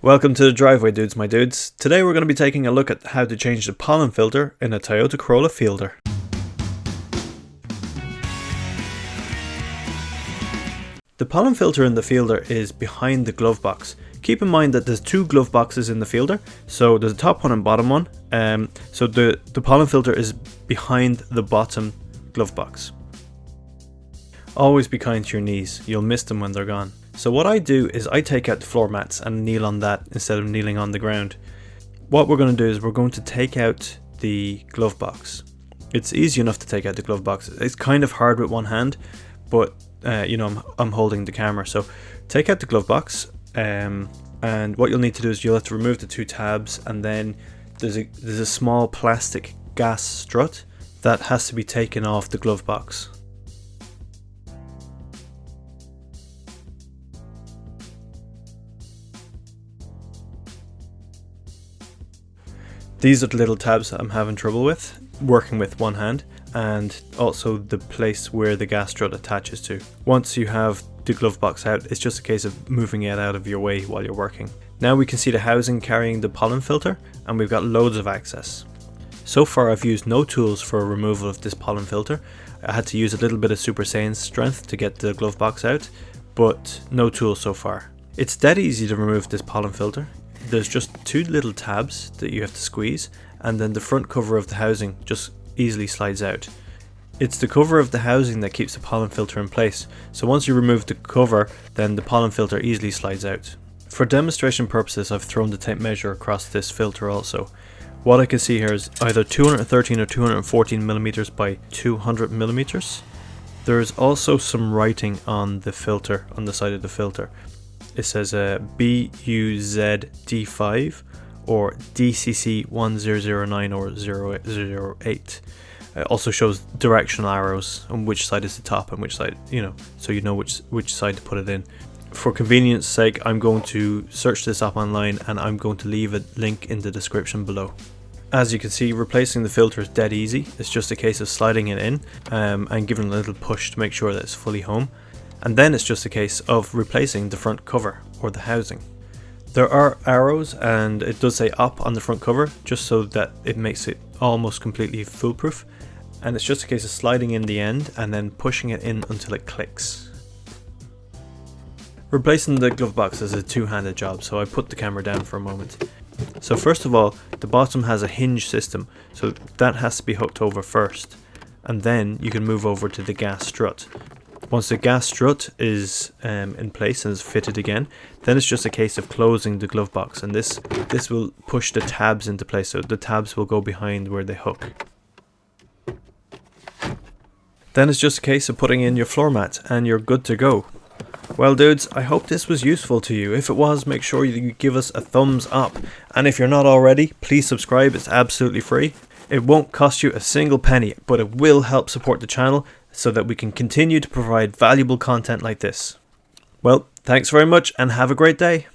Welcome to the driveway, dudes, my dudes. Today we're going to be taking a look at how to change the pollen filter in a Toyota Corolla Fielder. The pollen filter in the Fielder is behind the glove box. Keep in mind that there's two glove boxes in the Fielder, so there's a top one and bottom one. So the pollen filter is behind the bottom glove box. Always be kind to your knees, you'll miss them when they're gone. So what I do is I take out the floor mats and kneel on that instead of kneeling on the ground. What we're going to do is we're going to take out the glove box. It's easy enough to take out the glove box. It's kind of hard with one hand, but I'm holding the camera. So take out the glove box, and what you'll need to do is you'll have to remove the two tabs, and then there's a small plastic gas strut that has to be taken off the glove box. These are the little tabs that I'm having trouble with, working with one hand, and also the place where the gas strut attaches to. Once you have the glove box out, it's just a case of moving it out of your way while you're working. Now we can see the housing carrying the pollen filter, and we've got loads of access. So far I've used no tools for removal of this pollen filter. I had to use a little bit of Super Saiyan strength to get the glove box out, but no tools so far. It's dead easy to remove this pollen filter. There's just two little tabs that you have to squeeze, and then the front cover of the housing just easily slides out. It's the cover of the housing that keeps the pollen filter in place, so once you remove the cover, then the pollen filter easily slides out. For demonstration purposes, I've thrown the tape measure across this filter also. What I can see here is either 213 or 214 millimeters by 200 millimeters. There's also some writing on the filter, on the side of the filter. It says BUZD5 or DCC1009 or 008. It also shows directional arrows on which side is the top and which side, so you know which side to put it in. For convenience sake, I'm going to search this up online, and I'm going to leave a link in the description below. As you can see, replacing the filter is dead easy. It's just a case of sliding it in and giving it a little push to make sure that it's fully home. And then it's just a case of replacing the front cover or the housing. There are arrows, and it does say up on the front cover, just so that it makes it almost completely foolproof. And it's just a case of sliding in the end and then pushing it in until it clicks. Replacing the glove box is a two-handed job, so I put the camera down for a moment. So first of all, the bottom has a hinge system, so that has to be hooked over first, and then you can move over to the gas strut. Once the gas strut is in place and is fitted again, then it's just a case of closing the glove box, and this will push the tabs into place, so the tabs will go behind where they hook. Then it's just a case of putting in your floor mat and you're good to go. Well dudes, I hope this was useful to you. If it was, make sure you give us a thumbs up, and if you're not already, please subscribe. It's absolutely free. It won't cost you a single penny, but it will help support the channel so that we can continue to provide valuable content like this. Well, thanks very much and have a great day.